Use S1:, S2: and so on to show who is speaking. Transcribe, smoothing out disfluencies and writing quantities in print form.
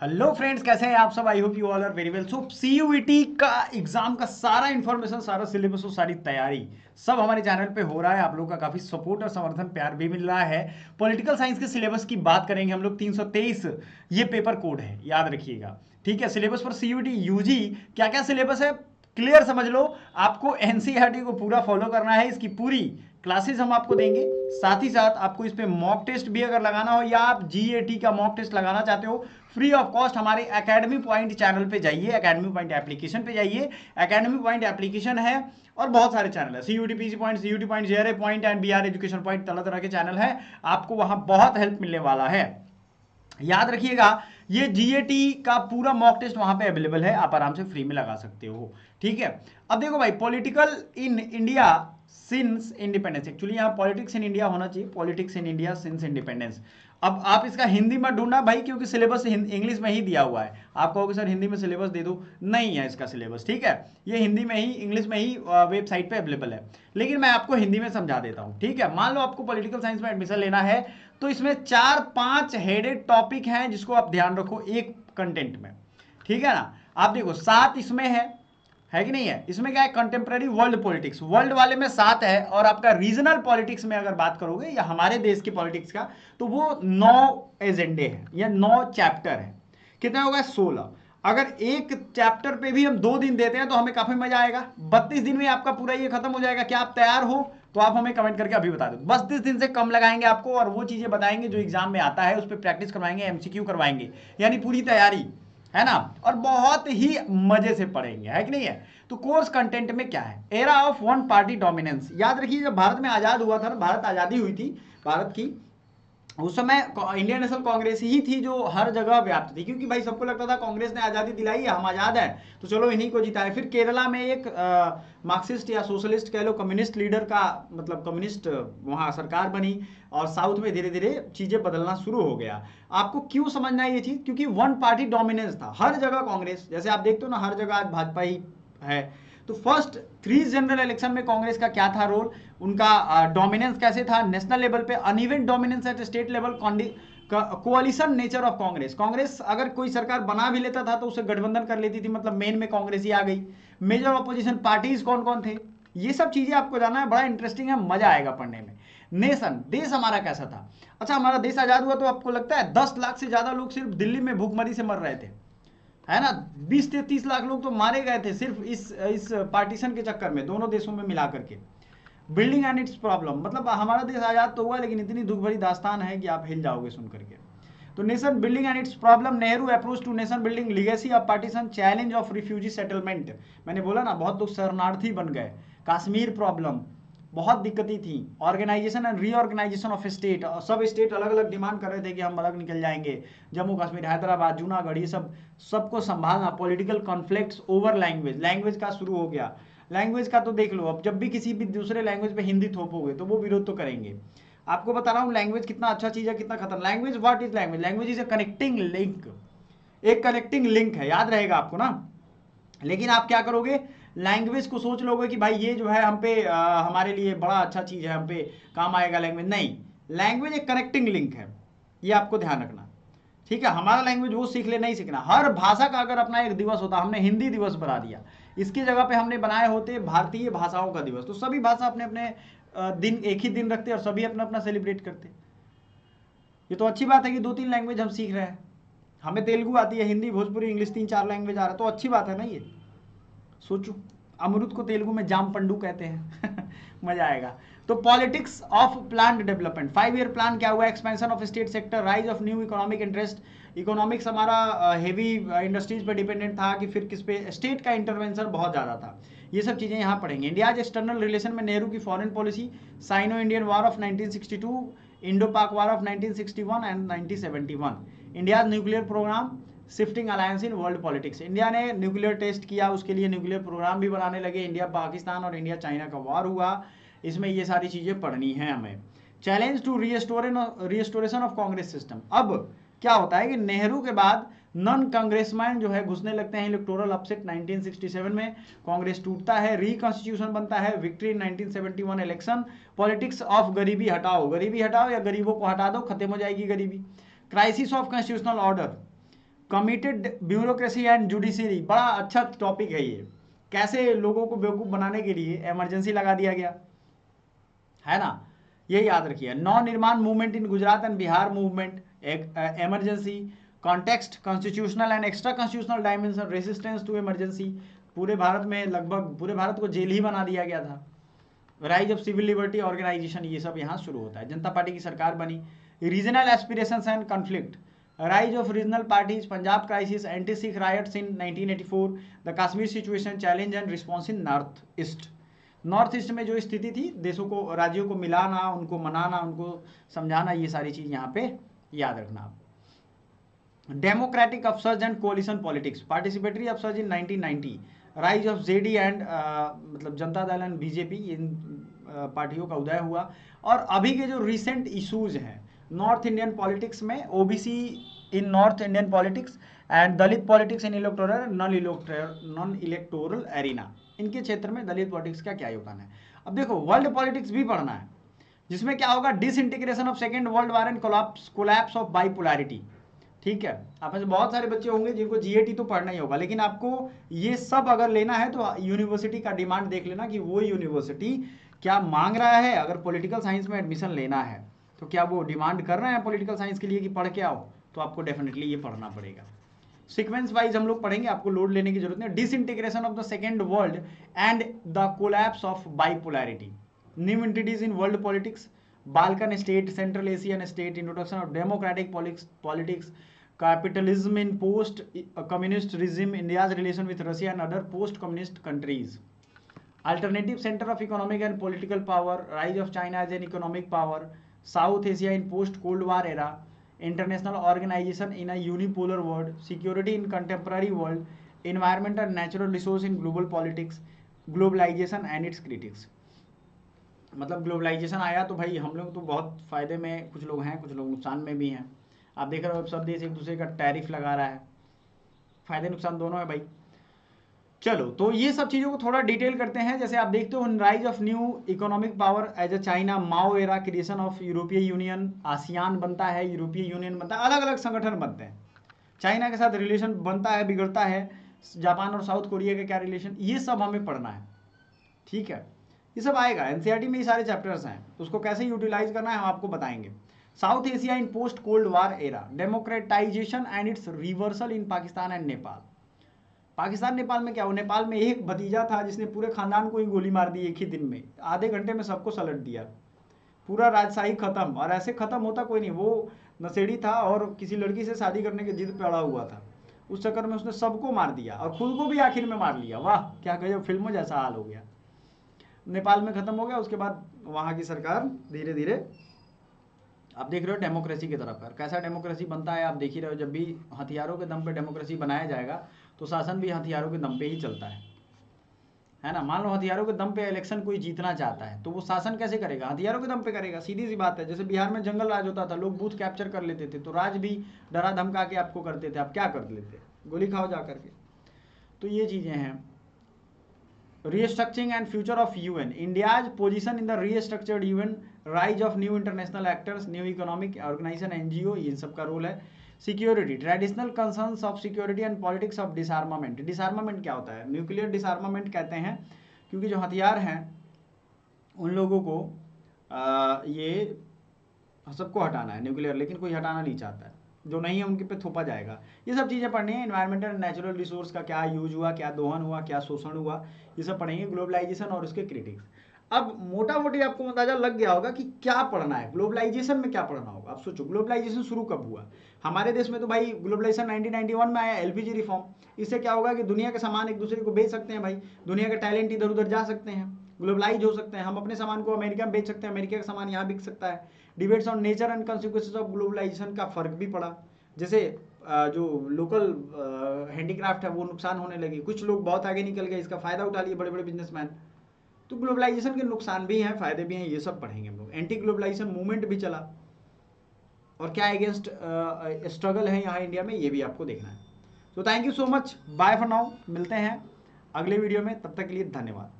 S1: Hello friends, कैसे हैं आप सब। I hope you all are very well. So CUET का एग्जाम का सारा इंफॉर्मेशन, सारा सिलेबस और सारी तैयारी सब हमारे चैनल पे हो रहा है। आप लोगों का काफी सपोर्ट और समर्थन प्यार भी मिल रहा है। पॉलिटिकल साइंस के सिलेबस की बात करेंगे हम लोग। 323 ये पेपर कोड है, याद रखिएगा। ठीक है, सिलेबस फॉर सीयूईटी यूजी क्या क्या सिलेबस है क्लियर समझ लो। आपको एनसीईआरटी को पूरा फॉलो करना है। इसकी पूरी क्लासेस हम आपको देंगे। साथ ही साथ आपको इस पे मॉक टेस्ट भी अगर लगाना हो या आप जीएटी का मॉक टेस्ट लगाना चाहते हो, फ्री ऑफ कॉस्ट हमारे एकेडमी पॉइंट चैनल पे जाइए, एकेडमी पॉइंट एप्लीकेशन पे जाइए। एकेडमी पॉइंट एप्लीकेशन है और बहुत सारे चैनल है, CUT PC point, CUT point, JRA point and BR education point, तरह तरह के चैनल है। आपको वहां बहुत हेल्प मिलने वाला है। याद रखिएगा, ये जीएटी का पूरा मॉक टेस्ट वहां पे अवेलेबल है, आप आराम से फ्री में लगा सकते हो। ठीक है, अब देखो भाई, political in India since independence. Actually यहाँ पॉलिटिक्स इन इंडिया होना चाहिए, politics in India since independence. अब आप इसका हिंदी मत ढूंढना भाई, क्योंकि सिलेबस इंग्लिश में ही दिया हुआ है। आप कहोगे सर हिंदी में सिलेबस दे दो, नहीं है इसका सिलेबस। ठीक है, ये हिंदी में ही, इंग्लिश में ही वेबसाइट पे अवेलेबल है। लेकिन मैं आपको हिंदी में समझा देता हूँ। ठीक है, मान लो आपको पॉलिटिकल साइंस में एडमिशन लेना है, तो इसमें 4-5 हेडेड टॉपिक हैं जिसको आप ध्यान रखो एक कंटेंट में। ठीक है ना, आप देखो 7 इसमें है कि नहीं है। इसमें क्या है, कंटेम्प्रेरी वर्ल्ड पॉलिटिक्स, वर्ल्ड वाले में 7 है। और आपका रीजनल पॉलिटिक्स में अगर बात करोगे या हमारे देश की पॉलिटिक्स का, तो वो 9 एजेंडे हैं या 9 चैप्टर है। कितना होगा, 16। अगर एक चैप्टर पे भी हम 2 दिन देते हैं तो हमें काफी मजा आएगा। 32 दिन में आपका पूरा ये खत्म हो जाएगा। क्या आप तैयार हो? तो आप हमें कमेंट करके अभी बता दो। 32 दिन से कम लगाएंगे आपको, और वो चीजें बताएंगे जो एग्जाम में आता है, उस पर प्रैक्टिस करवाएंगे, एमसीक्यू करवाएंगे, यानी पूरी तैयारी है ना। और बहुत ही मजे से पढ़ेंगे, है कि नहीं है। तो कोर्स कंटेंट में क्या है, era of one party dominance. याद रखिए, जब भारत में आजाद हुआ था ना, भारत आजादी हुई थी भारत की, उस समय इंडियन नेशनल कांग्रेस ही थी जो हर जगह व्याप्त थी। क्योंकि भाई सबको लगता था कांग्रेस ने आजादी दिलाई है, हम आजाद हैं, तो चलो इन्हीं को जिताए। फिर केरला में एक मार्क्सिस्ट या सोशलिस्ट कह लो, कम्युनिस्ट लीडर का, मतलब कम्युनिस्ट वहां सरकार बनी। और साउथ में धीरे धीरे चीजें बदलना शुरू हो गया। आपको क्यों समझना है ये चीज, क्योंकि वन पार्टी डोमिनेंस था हर जगह कांग्रेस। जैसे आप देखते हो ना, हर जगह आज भाजपा ही है। तो फर्स्ट 3 जनरल इलेक्शन में कांग्रेस का क्या था रोल, उनका डोमिनेंस कैसे था नेशनल लेवल पे, uneven dominance at state level, coalition nature of Congress. Congress अगर कोई सरकार बना भी लेता था तो उसे गठबंधन कर लेती थी, मतलब मेन में कांग्रेस ही आ गई। मेजर ऑपोजिशन पार्टीज कौन कौन थे, ये सब चीजें आपको जानना है। बड़ा इंटरेस्टिंग है, मजा आएगा पढ़ने में। नेशन, देश हमारा कैसा था। अच्छा, हमारा देश आजाद हुआ तो आपको लगता है 10 लाख से ज्यादा लोग सिर्फ दिल्ली में भूखमरी से मर रहे थे, है ना। 20 से 30 लाख लोग तो मारे गए थे सिर्फ इस पार्टीशन के चक्कर में, दोनों देशों में मिला करके। बिल्डिंग एंड इट्स प्रॉब्लम, मतलब हमारा देश आजाद तो हुआ, लेकिन इतनी दुख भरी दास्तान है कि आप हिल जाओगे सुन करके। तो nation building and its problem, Nehru approach to nation building, legacy of partition, challenge of refugee settlement. मैंने बोला ना, बहुत लोग शरणार्थी बन गए। कश्मीर प्रॉब्लम, बहुत दिक्कतें थी। Organisation and reorganisation of state, सब स्टेट अलग अलग डिमांड कर रहे थे कि हम अलग निकल जाएंगे। जम्मू कश्मीर, हैदराबाद, जूनागढ़, ये सब सबको संभालना। Political conflicts over language, language का शुरू हो गया। लैंग्वेज का तो देख लो, अब जब भी किसी भी दूसरे लैंग्वेज पे हिंदी थोपोगे तो वो विरोध तो करेंगे। आपको बता रहा हूँ लैंग्वेज कितना अच्छा चीज है, कितना खतरनाक। Language, what is language, language is a connecting link, एक कनेक्टिंग लिंक है, याद रहेगा आपको ना। लेकिन आप क्या करोगे, लैंग्वेज को सोच लोगे कि भाई ये जो है हम पे हमारे लिए बड़ा अच्छा चीज है, हम पे काम आएगा लैंग्वेज। नहीं, लैंग्वेज एक कनेक्टिंग लिंक है, ये आपको ध्यान रखना। ठीक है, हमारा लैंग्वेज वो सीख ले, नहीं सीखना। हर भाषा का अगर अपना एक दिवस होता, हमने हिंदी दिवस बना दिया, इसकी जगह पे हमने बनाए होते भारतीय भाषाओं का दिवस, तो सभी भाषा अपने अपने दिन, एक ही दिन रखते और सभी अपना अपना सेलिब्रेट करते। ये तो अच्छी बात है कि 2-3 लैंग्वेज हम सीख रहे हैं। हमें तेलुगु आती है, हिंदी, भोजपुरी, इंग्लिश, 3-4 लैंग्वेज आ रहा है, तो अच्छी बात है ना ये। सोचो, अमरूद को तेलुगु में जाम पंडू कहते हैं मजा आएगा। तो politics of plan development, 5 year plan क्या हुआ, expansion of state sector, rise of new economic interest. Economics हमारा हेवी इंडस्ट्रीज पे डिपेंडेंट था कि फिर किस पे, स्टेट का इंटरवेंशन बहुत ज़्यादा था। ये सब चीज़ें यहाँ पढ़ेंगे। इंडियाज एक्सटर्नल रिलेशन में नेहरू की foreign policy, Sino Indian war of 1962, Indo Pak war of 1961 and 1971, India's nuclear programme, shifting alliance in world politics. India ने न्यूक्लियर टेस्ट किया, उसके लिए न्यूक्लियर प्रोग्राम भी बनाने लगे। इंडिया पाकिस्तान और इंडिया चाइना का वॉर हुआ, इसमें ये सारी चीज़ें पढ़नी है हमें। Challenge to restoration of Congress system. अब क्या होता है कि नेहरू के बाद नॉन कांग्रेसमैन जो है घुसने लगते हैं। इलेक्टोरल अपसेट 1967 में, कांग्रेस टूटता है, रिकॉन्स्टिट्यूशन बनता है, victory in 1971 election. Politics of गरीबी हटाओ या गरीबों को हटा दो, खत्म हो जाएगी गरीबी। Crisis of constitutional order, committed bureaucracy and judiciary, बड़ा अच्छा टॉपिक है ये। कैसे लोगों को बेवकूफ़ बनाने के लिए इमरजेंसी लगा दिया गया, है ना, ये याद रखिए। Navnirman movement in Gujarat and Bihar movement, एक emergency context, constitutional and extra constitutional dimension, resistance to emergency, पूरे भारत में लगभग पूरे भारत को जेल ही बना दिया गया था। Rise of civil liberty organisation, ये सब यहाँ शुरू होता है। जनता पार्टी की सरकार बनी। Regional aspirations and conflict, rise of regional parties, Punjab crisis, anti Sikh rights in 1984, the Kashmir situation, challenge and response in north east. North east में जो स्थिति थी, देशों को, राज्यों को मिलाना, उनको मनाना, उनको समझाना, ये सारी चीज यहाँ पे याद रखना आप। Democratic upsurge and coalition politics, participatory upsurge in 1990, rise of JD and मतलब जनता दल एंड बीजेपी, इन पार्टियों का उदय हुआ। और अभी के जो रिसेंट इशूज हैं नॉर्थ इंडियन पॉलिटिक्स में, OBC in north Indian politics and Dalit politics in electoral non electoral arena, इनके क्षेत्र में दलित पॉलिटिक्स का क्या योगदान है। अब देखो वर्ल्ड पॉलिटिक्स भी पढ़ना है, जिसमें क्या होगा, disintegration of second world war and collapse of bipolarity. ठीक है, आप में से बहुत सारे बच्चे होंगे जिनको जीएटी तो पढ़ना ही होगा, लेकिन आपको ये सब अगर लेना है तो यूनिवर्सिटी का डिमांड देख लेना कि वो यूनिवर्सिटी क्या मांग रहा है। अगर पॉलिटिकल साइंस में एडमिशन लेना है तो क्या वो डिमांड कर रहे हैं पॉलिटिकल साइंस के लिए कि पढ़ के आओ, तो आपको डेफिनेटली ये पढ़ना पड़ेगा। सीक्वेंस वाइज हम लोग पढ़ेंगे, आपको लोड लेने की जरूरत नहीं। Disintegration of the second world and the collapse of bipolarity, new entities in world politics, Balkan state, central Asian state, introduction of democratic politics, capitalism in post communist regime, India's relation with Russia and other post communist countries, alternative center of economic and political power, rise of China as an economic power, South Asia in post Cold War era, international organization in a unipolar world, security in contemporary world, environment and natural resource in global politics, globalization and its critics। मतलब globalisation आया तो भाई हम लोग तो बहुत फायदे में, कुछ लोग हैं, कुछ लोग नुकसान में भी हैं। आप देख रहे हो सब देश एक दूसरे का टैरिफ लगा रहा है, फायदे नुकसान दोनों है भाई। चलो, तो ये सब चीज़ों को थोड़ा डिटेल करते हैं। जैसे आप देखते हो, rise of new economic power as a China, Mao era, creation of यूरोपीय यूनियन, आसियान बनता है, यूरोपीय यूनियन बनता है, अलग अलग संगठन बनते हैं। चाइना के साथ रिलेशन बनता है, बिगड़ता है, जापान और साउथ कोरिया का क्या रिलेशन, ये सब हमें पढ़ना है। ठीक है, ये सब आएगा एनसीईआरटी में, ये सारे चैप्टर्स हैं, तो उसको कैसे यूटिलाइज करना है हम आपको बताएंगे। South Asia in post cold war era, democratisation and it's reversal in Pakistan and Nepal. Pakistan Nepal में क्या हो, नेपाल में एक भतीजा था जिसने पूरे खानदान को ही गोली मार दी एक ही दिन में, आधे घंटे में सबको सलट दिया, पूरा राजशाही खत्म। और ऐसे खत्म होता कोई नहीं, वो नशेड़ी था और किसी लड़की से शादी करने की जिद पे अड़ा हुआ था, उस चक्कर में उसने सबको मार दिया और खुद को भी आखिर में मार लिया। वाह, क्या गजब, फिल्मों जैसा हाल हो गया। नेपाल में खत्म हो गया, उसके बाद वहाँ की सरकार धीरे धीरे, आप देख रहे हो डेमोक्रेसी की तरफ है। कैसा डेमोक्रेसी बनता है आप देख ही रहे हो। जब भी हथियारों के दम पे डेमोक्रेसी बनाया जाएगा तो शासन भी हथियारों के दम पे ही चलता है ना। मान लो हथियारों के दम पे इलेक्शन कोई जीतना चाहता है तो वो शासन कैसे करेगा, हथियारों के दम पे करेगा, सीधी सी बात है। जैसे बिहार में जंगल राज होता था, लोग बूथ कैप्चर कर लेते थे, तो राज भी डरा धमका के आपको करते थे, आप क्या कर लेते, गोली खाओ जा करके। तो ये चीज़ें हैं। Restructuring and future of UN, India's position in the restructured UN, rise of new international actors, new economic organization, NGO, इन सब का रोल है। Security, traditional concerns of security and politics of डिसआर्मामेंट। डिसआर्मामेंट क्या होता है, न्यूक्लियर डिसआर्मामेंट कहते हैं, क्योंकि जो हथियार हैं उन लोगों को ये सबको हटाना है न्यूक्लियर, लेकिन कोई हटाना नहीं चाहता है, जो नहीं है उनके पे थोपा जाएगा। ये सब चीज़ें पढ़नी है। एनवायरमेंटल एंड नेचुरल रिसोर्स का क्या यूज हुआ, क्या दोहन हुआ, क्या शोषण हुआ, ये सब पढ़ेंगे। ग्लोबलाइजेशन और उसके क्रिटिक्स। अब मोटा मोटी आपको अंदाजा लग गया होगा कि क्या पढ़ना है, ग्लोबलाइजेशन में क्या पढ़ना होगा। आप सोचो ग्लोबलाइजेशन शुरू कब हुआ हमारे देश में, तो भाई ग्लोबलाइजेशन 1991 में आया, एलपीजी रिफॉर्म। इससे क्या होगा कि दुनिया के सामान एक दूसरे को बेच सकते हैं भाई, दुनिया के टैलेंट इधर उधर जा सकते हैं, ग्लोबलाइज हो सकते हैं। हम अपने सामान को अमेरिका में बेच सकते हैं, अमेरिका का सामान यहाँ बिक सकता है। Debates on nature and consequences of globalisation का फर्क भी पड़ा। जैसे जो लोकल हैंडीक्राफ्ट है वो नुकसान होने लगी, कुछ लोग बहुत आगे निकल गए, इसका फायदा उठा लिए बड़े बड़े बिजनेसमैन। तो ग्लोबलाइजेशन के नुकसान भी हैं, फायदे भी हैं, ये सब पढ़ेंगे हम लोग। एंटी ग्लोबलाइजेशन मूवमेंट भी चला और क्या अगेंस्ट स्ट्रगल है यहाँ इंडिया में, ये भी आपको देखना है। तो thank you so much, bye for now, मिलते हैं अगले वीडियो में, तब तक के लिए धन्यवाद।